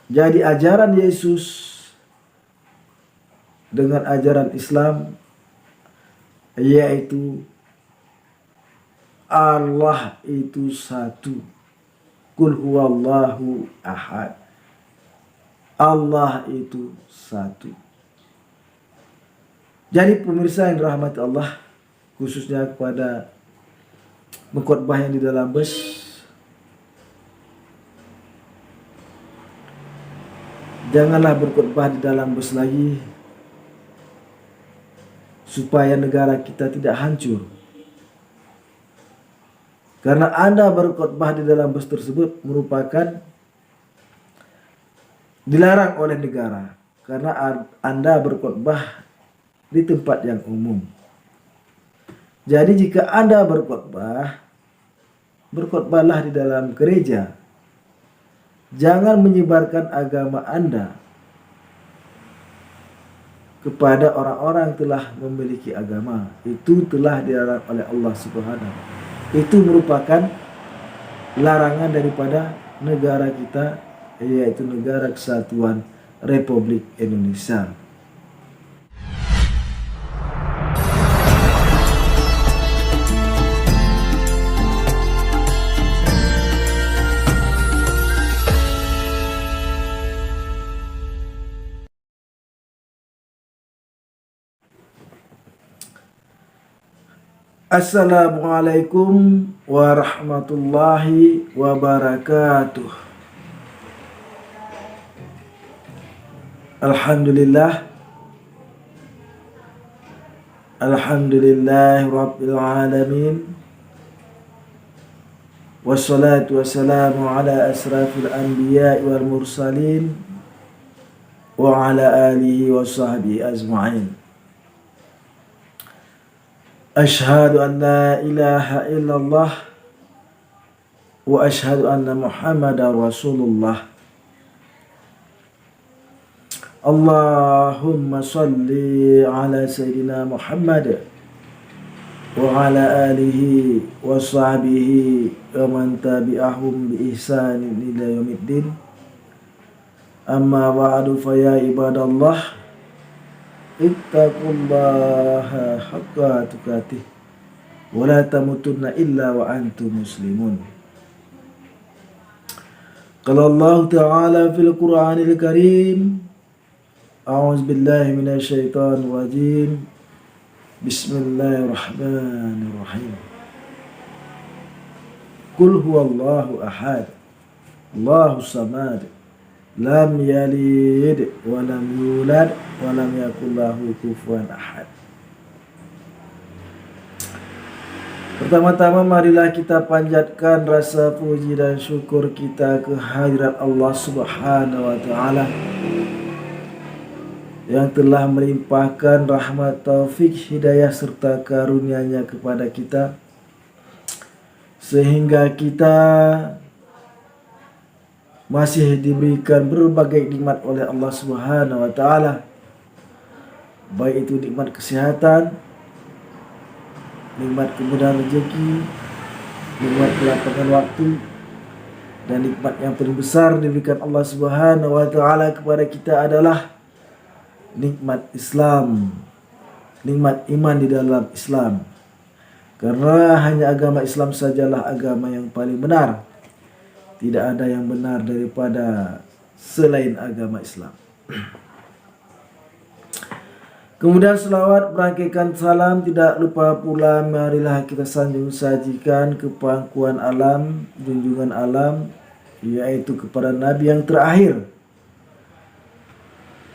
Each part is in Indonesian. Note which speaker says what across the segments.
Speaker 1: Jadi ajaran Yesus dengan ajaran Islam, yaitu Allah itu satu. Qul huwallahu ahad. Allah itu satu. Jadi pemirsa yang dirahmati Allah, khususnya kepada pengkhotbah yang di dalam bus, janganlah berkhotbah di dalam bus lagi, supaya negara kita tidak hancur. Karena Anda berkhotbah di dalam bus tersebut merupakan dilarang oleh negara, karena Anda berkhotbah di tempat yang umum. Jadi jika Anda berkhotbah, berkhotbahlah di dalam gereja. Jangan menyebarkan agama Anda kepada orang-orang yang telah memiliki agama. Itu telah dilarang oleh Allah Subhanahu. Itu merupakan larangan daripada negara kita, yaitu Negara Kesatuan Republik Indonesia. Assalamualaikum warahmatullahi wabarakatuh. Alhamdulillah rabbil alamin. Wassalatu wassalamu ala asrafil anbiya wal mursalin wa ala alihi wa sahbihi ajma'in. Ashhadu an la ilaha illallah wa ashhadu anna Muhammadar Rasulullah. Allahumma salli ala Sayyidina Muhammad wa ala alihi wa sahbihi wa man tabi'ahum bi ihsanin ila yaumiddin. Amma ba'du, fa ya ibadallah, ittaqullaha haqqa tuqatih wa la tamutunna illa wa antum muslimun. Qala Allah Ta'ala fil Qur'anil Karim, a'udzu billahi minasy syaithanir rajim. Bismillahirrahmanirrahim. Qul huwallahu ahad, Allahus samad, lam yalid wa lam yulad wa lam yakul lahu kufuwan ahad. Pertama-tama marilah kita panjatkan rasa puji dan syukur kita ke hadirat Allah Subhanahu wa taala yang telah melimpahkan rahmat, taufik, hidayah serta karunia-Nya kepada kita, sehingga kita masih diberikan berbagai nikmat oleh Allah Subhanahu wa taala, baik itu nikmat kesehatan, nikmat kemudahan rezeki, nikmat kelapangan waktu, dan nikmat yang paling besar diberikan Allah Subhanahu wa taala kepada kita adalah nikmat Islam, nikmat iman di dalam Islam. Karena hanya agama Islam sajalah agama yang paling benar. Tidak ada yang benar daripada selain agama Islam. Kemudian selawat berangkaikan salam, tidak lupa pula marilah kita sanjung sajikan ke pangkuan alam, junjungan alam, yaitu kepada Nabi yang terakhir,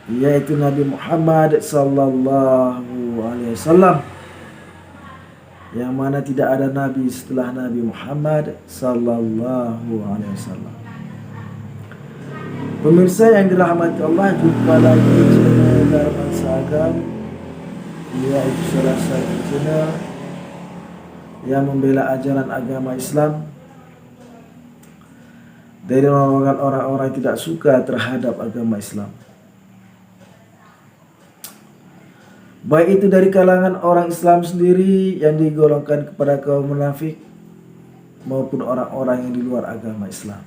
Speaker 1: yaitu Nabi Muhammad sallallahu alaihi wasallam, yang mana tidak ada nabi setelah Nabi Muhammad sallallahu alaihi wasallam. Pemirsa yang dirahmati Allah, jumpa lagi di channel Darman Sagam, yaitu salah satu channel yang membela ajaran agama Islam dari orang-orang yang tidak suka terhadap agama Islam, baik itu dari kalangan orang Islam sendiri yang digolongkan kepada kaum munafik, maupun orang-orang yang di luar agama Islam.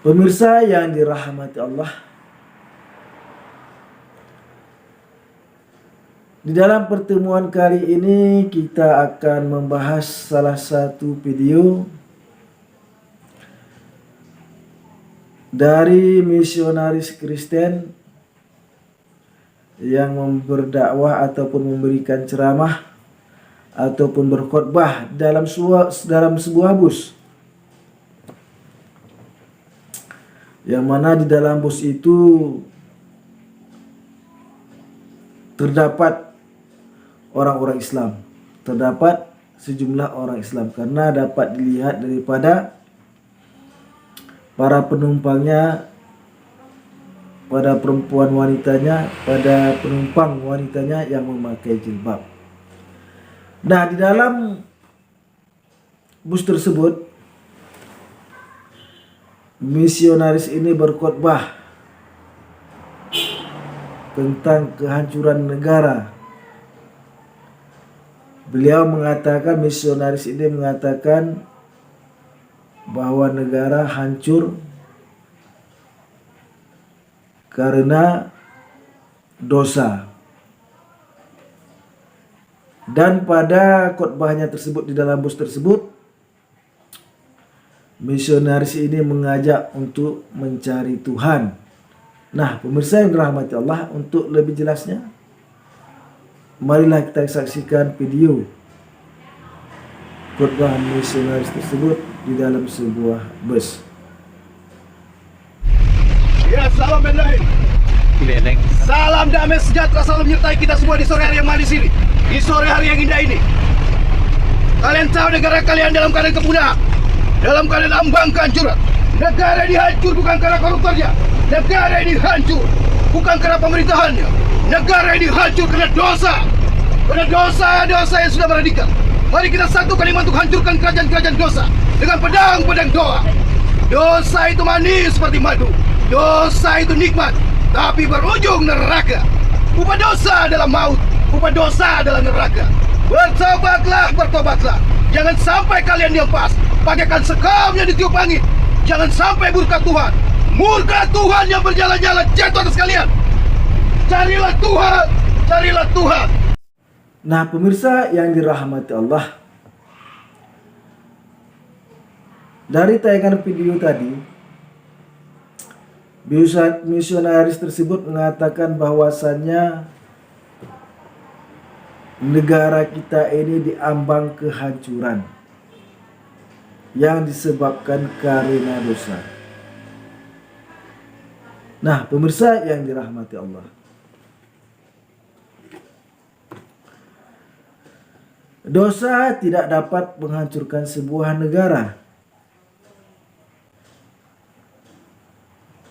Speaker 1: Pemirsa yang dirahmati Allah, di dalam pertemuan kali ini kita akan membahas salah satu video dari misionaris Kristen yang berdakwah ataupun memberikan ceramah ataupun berkhotbah dalam sebuah bus, yang mana di dalam bus itu terdapat orang-orang Islam, terdapat sejumlah orang Islam, karena dapat dilihat daripada para penumpangnya, pada perempuan wanitanya, pada penumpang wanitanya yang memakai jilbab. Nah, di dalam bus tersebut misionaris ini berkhotbah tentang kehancuran negara. Beliau mengatakan, misionaris ini mengatakan bahwa negara hancur karena dosa. Dan pada khotbahnya tersebut, di dalam bus tersebut, misionaris ini mengajak untuk mencari Tuhan. Nah, pemirsa yang dirahmati Allah, untuk lebih jelasnya, marilah kita saksikan video khotbah misionaris tersebut di dalam sebuah bus.
Speaker 2: Ya, salam Bendain. Salam damai sejahtera selalu menyertai kita semua di sore hari yang manis ini, di sore hari yang indah ini. Kalian tahu negara kalian dalam keadaan kepunahan, dalam keadaan ambang kehancuran. Negara ini hancur bukan karena koruptornya. Negara ini hancur bukan karena pemerintahannya. Negara ini hancur karena dosa. Karena dosa-dosa yang sudah meradikal. Mari kita satukan iman untuk hancurkan kerajaan-kerajaan dosa dengan pedang-pedang doa. Dosa itu manis seperti madu. Dosa itu nikmat, tapi berujung neraka. Upah dosa adalah maut. Upah dosa adalah neraka. Bertobatlah, bertobatlah. Jangan sampai kalian diempas bagaikan sekam yang ditiup angin. Jangan sampai murka Tuhan. Murka Tuhan yang berjalan-jalan jatuh atas kalian. Carilah Tuhan, carilah Tuhan.
Speaker 1: Nah, pemirsa yang dirahmati Allah, dari tayangan video tadi, misionaris tersebut mengatakan bahwasannya negara kita ini diambang kehancuran yang disebabkan karena dosa. Nah, pemirsa yang dirahmati Allah, dosa tidak dapat menghancurkan sebuah negara,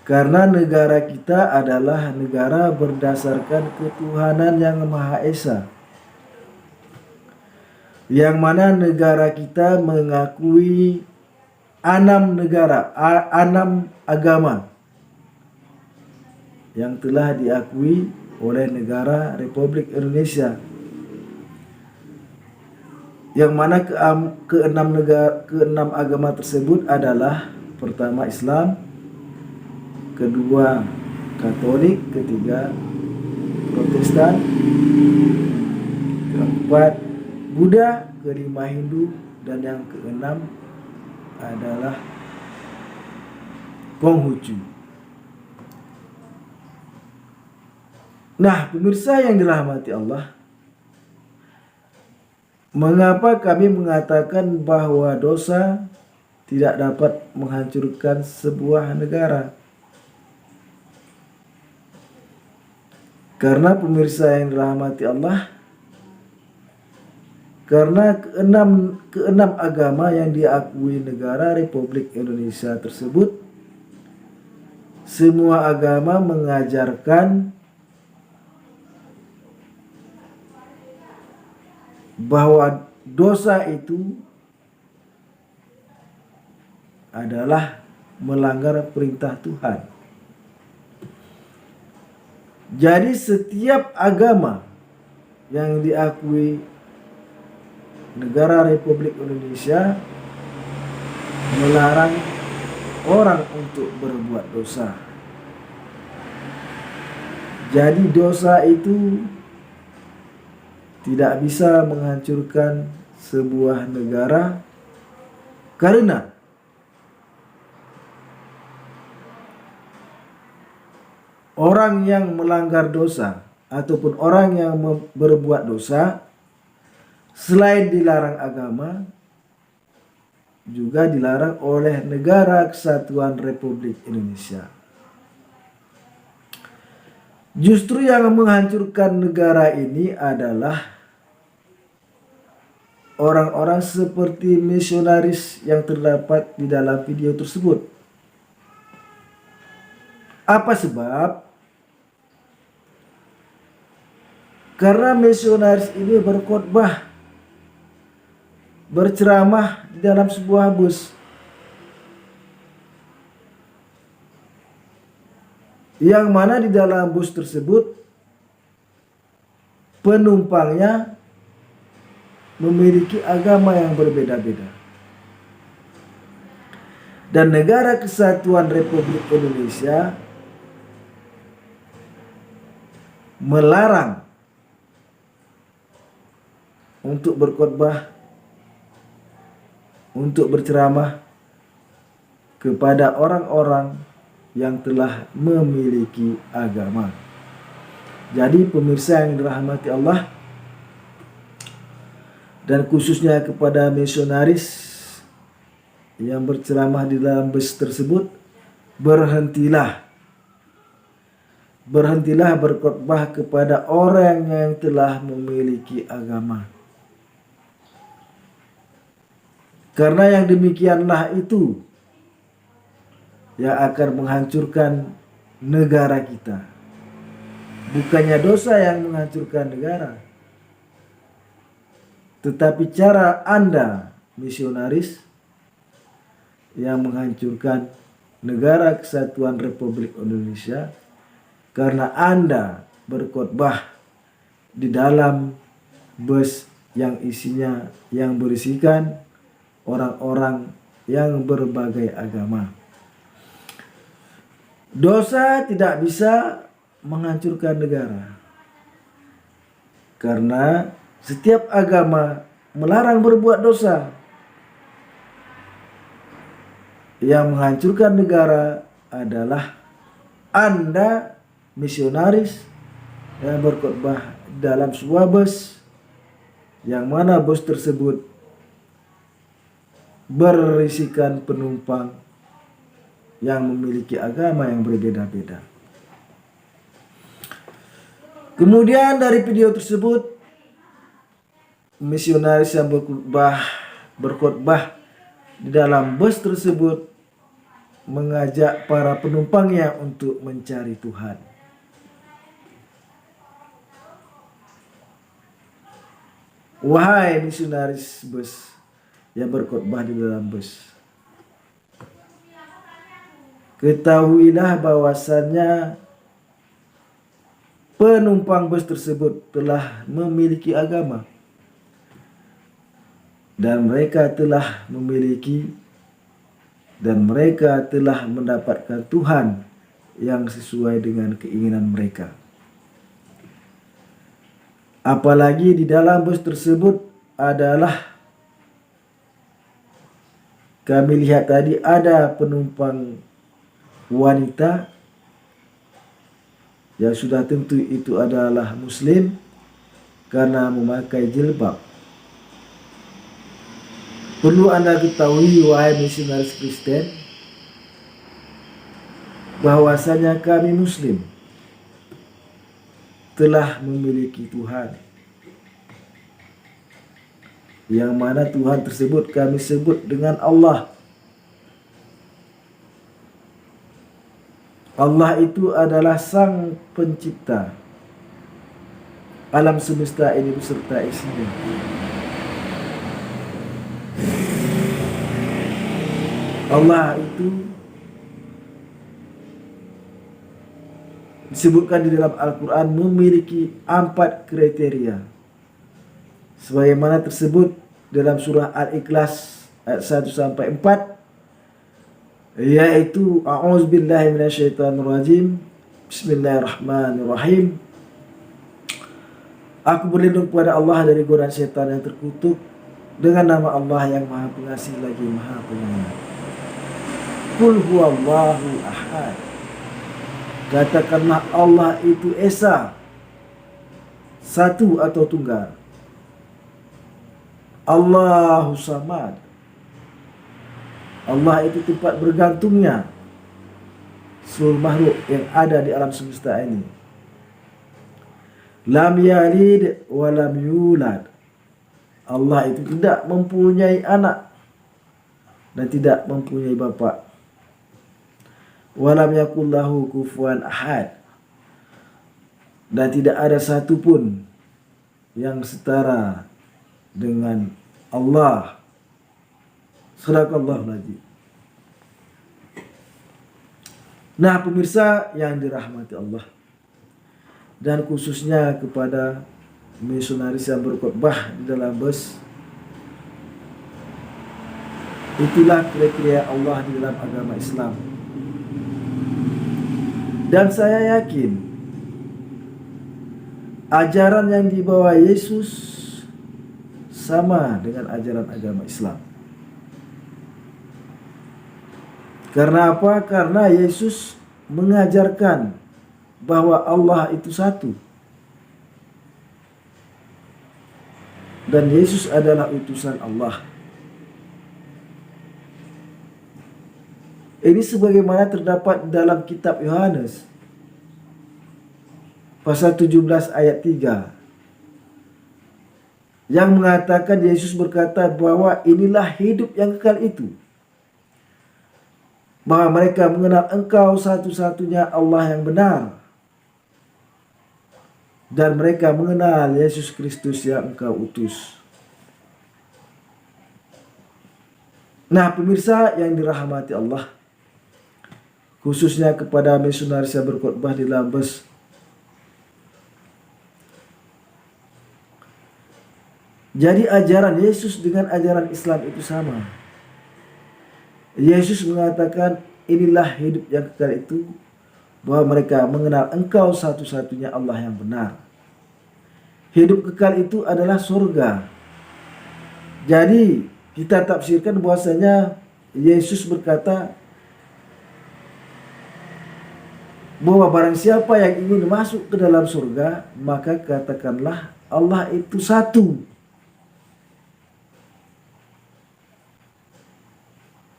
Speaker 1: karena negara kita adalah negara berdasarkan ketuhanan yang Maha Esa, yang mana negara kita mengakui 6 agama yang telah diakui oleh negara Republik Indonesia, yang mana keenam agama tersebut adalah: pertama Islam, kedua Katolik, ketiga Protestan, keempat Buddha, kelima Hindu, dan yang keenam adalah Konghucu. Nah, pemirsa yang dirahmati Allah, mengapa kami mengatakan bahwa dosa tidak dapat menghancurkan sebuah negara? Karena pemirsa yang dirahmati Allah, karena keenam agama yang diakui negara Republik Indonesia tersebut, semua agama mengajarkan bahwa dosa itu adalah melanggar perintah Tuhan. Jadi setiap agama yang diakui negara Republik Indonesia melarang orang untuk berbuat dosa. Jadi dosa itu tidak bisa menghancurkan sebuah negara karena orang yang melanggar dosa ataupun orang yang berbuat dosa selain dilarang agama juga dilarang oleh Negara Kesatuan Republik Indonesia. Justru yang menghancurkan negara ini adalah orang-orang seperti misionaris yang terdapat di dalam video tersebut. Apa sebab? Karena misionaris ini berkhotbah, berceramah di dalam sebuah bus yang mana di dalam bus tersebut penumpangnya memiliki agama yang berbeda-beda. Dan Negara Kesatuan Republik Indonesia melarang untuk berkhotbah, untuk berceramah kepada orang-orang yang telah memiliki agama. Jadi pemirsa yang dirahmati Allah, dan khususnya kepada misionaris yang berceramah di dalam bus tersebut, berhentilah berkhotbah kepada orang yang telah memiliki agama. Karena yang demikianlah itu yang akan menghancurkan negara kita. Bukannya dosa yang menghancurkan negara, tetapi cara Anda misionaris yang menghancurkan Negara Kesatuan Republik Indonesia karena Anda berkhotbah di dalam bus yang isinya yang berisikan orang-orang yang berbagai agama. Dosa tidak bisa menghancurkan negara karena setiap agama melarang berbuat dosa. Yang menghancurkan negara adalah Anda misionaris yang berkhotbah dalam sebuah bus yang mana bus tersebut berisikan penumpang yang memiliki agama yang berbeda-beda. Kemudian dari video tersebut, misionaris yang berkhotbah di dalam bus tersebut mengajak para penumpangnya untuk mencari Tuhan. Wahai misionaris bus yang berkhotbah di dalam bus, ketahuilah bahwasannya penumpang bus tersebut telah memiliki agama dan mereka telah memiliki dan mereka telah mendapatkan Tuhan yang sesuai dengan keinginan mereka. Apalagi di dalam bus tersebut adalah kami lihat tadi ada penumpang wanita yang sudah tentu itu adalah muslim karena memakai jilbab. Perlu Anda ketahui wahai misionaris Kristen bahwasanya kami muslim telah memiliki Tuhan, yang mana Tuhan tersebut kami sebut dengan Allah. Allah itu adalah Sang Pencipta alam semesta ini beserta isinya. Allah itu disebutkan di dalam Al-Quran memiliki 4 kriteria, sebagaimana tersebut dalam surah Al-Ikhlas ayat 1-4, yaitu a'udzubillahi minasyaitonirrajim. Bismillahirrahmanirrahim. Aku berlindung kepada Allah dari godaan setan yang terkutuk, dengan nama Allah yang Maha Pengasih lagi Maha Penyayang. Qul huwallahu ahad. Katakanlah Allah itu esa, satu atau tunggal. Allahu samad. Allah itu tempat bergantungnya seluruh makhluk yang ada di alam semesta ini. Lam yalid wa lam yulad. Allah itu tidak mempunyai anak dan tidak mempunyai bapa. Wa lam yakul lahu kufuwan ahad. Dan tidak ada satu pun yang setara dengan Allah. Sadaqallahul adzim. Nah, pemirsa yang dirahmati Allah, dan khususnya kepada misionaris yang berkhotbah di dalam bus, itulah kriteria Allah di dalam agama Islam. Dan saya yakin ajaran yang dibawa Yesus sama dengan ajaran agama Islam. Karena apa? Karena Yesus mengajarkan bahwa Allah itu satu. Dan Yesus adalah utusan Allah. Ini sebagaimana terdapat dalam kitab Yohanes pasal 17 ayat 3, yang mengatakan Yesus berkata bahwa inilah hidup yang kekal itu, bahwa mereka mengenal Engkau satu-satunya Allah yang benar, dan mereka mengenal Yesus Kristus yang Engkau utus. Nah, pemirsa yang dirahmati Allah, khususnya kepada misionaris yang berkhotbah di dalam bus, jadi ajaran Yesus dengan ajaran Islam itu sama. Yesus mengatakan inilah hidup yang kekal itu, bahwa mereka mengenal Engkau satu-satunya Allah yang benar. Hidup kekal itu adalah surga. Jadi kita tafsirkan bahwasanya Yesus berkata bahwa barang siapa yang ingin masuk ke dalam surga, maka katakanlah Allah itu satu.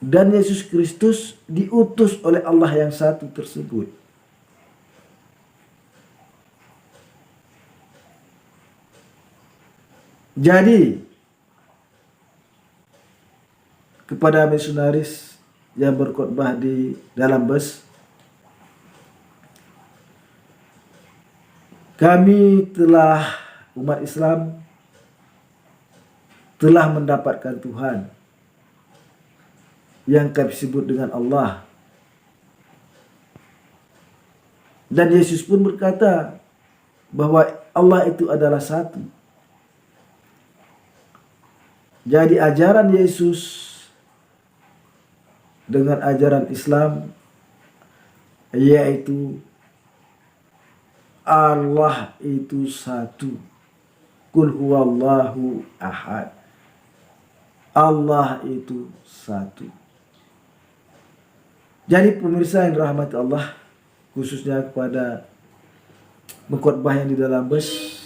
Speaker 1: Dan Yesus Kristus diutus oleh Allah yang satu tersebut. Jadi kepada misionaris yang berkhotbah di dalam bus, kami telah, umat Islam telah mendapatkan Tuhan yang kami sebut dengan Allah. Dan Yesus pun berkata bahwa Allah itu adalah satu. Jadi ajaran Yesus dengan ajaran Islam yaitu Allah itu satu. Qul huwallahu ahad. Allah itu satu. Jadi pemirsa yang dirahmati Allah, khususnya kepada berkhotbah yang di dalam bus,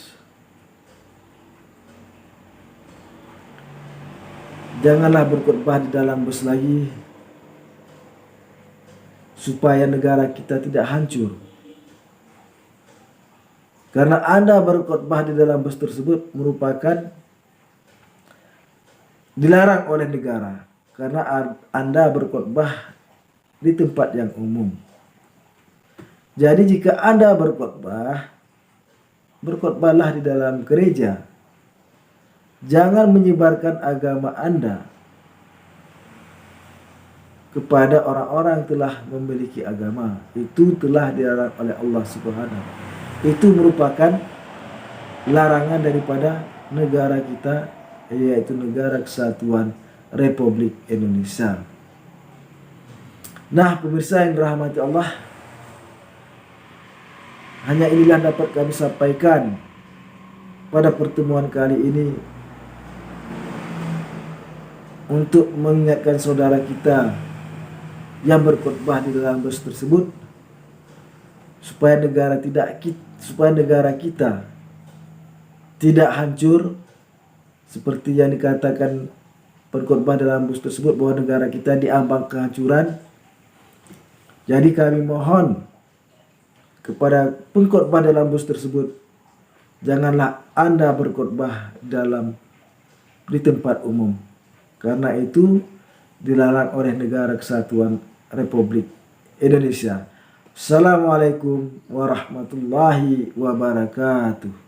Speaker 1: janganlah berkhotbah di dalam bus lagi, supaya negara kita tidak hancur. Karena Anda berkhotbah di dalam bus tersebut merupakan dilarang oleh negara, karena Anda berkhotbah di tempat yang umum. Jadi jika Anda berkhotbah, berkhotbahlah di dalam gereja. Jangan menyebarkan agama Anda kepada orang-orang yang telah memiliki agama. Itu telah dilarang oleh Allah Subhanahu. Itu merupakan larangan daripada negara kita, yaitu Negara Kesatuan Republik Indonesia. Nah, pemirsa yang dirahmati Allah, hanya inilah dapat kami sampaikan pada pertemuan kali ini untuk mengingatkan saudara kita yang berkhutbah di dalam bus tersebut supaya negara kita tidak hancur seperti yang dikatakan berkhutbah dalam bus tersebut, bahwa negara kita diambang kehancuran. Jadi kami mohon kepada pengkhotbah dalam bus tersebut, janganlah Anda berkhotbah di tempat umum, karena itu dilarang oleh Negara Kesatuan Republik Indonesia. Assalamualaikum warahmatullahi wabarakatuh.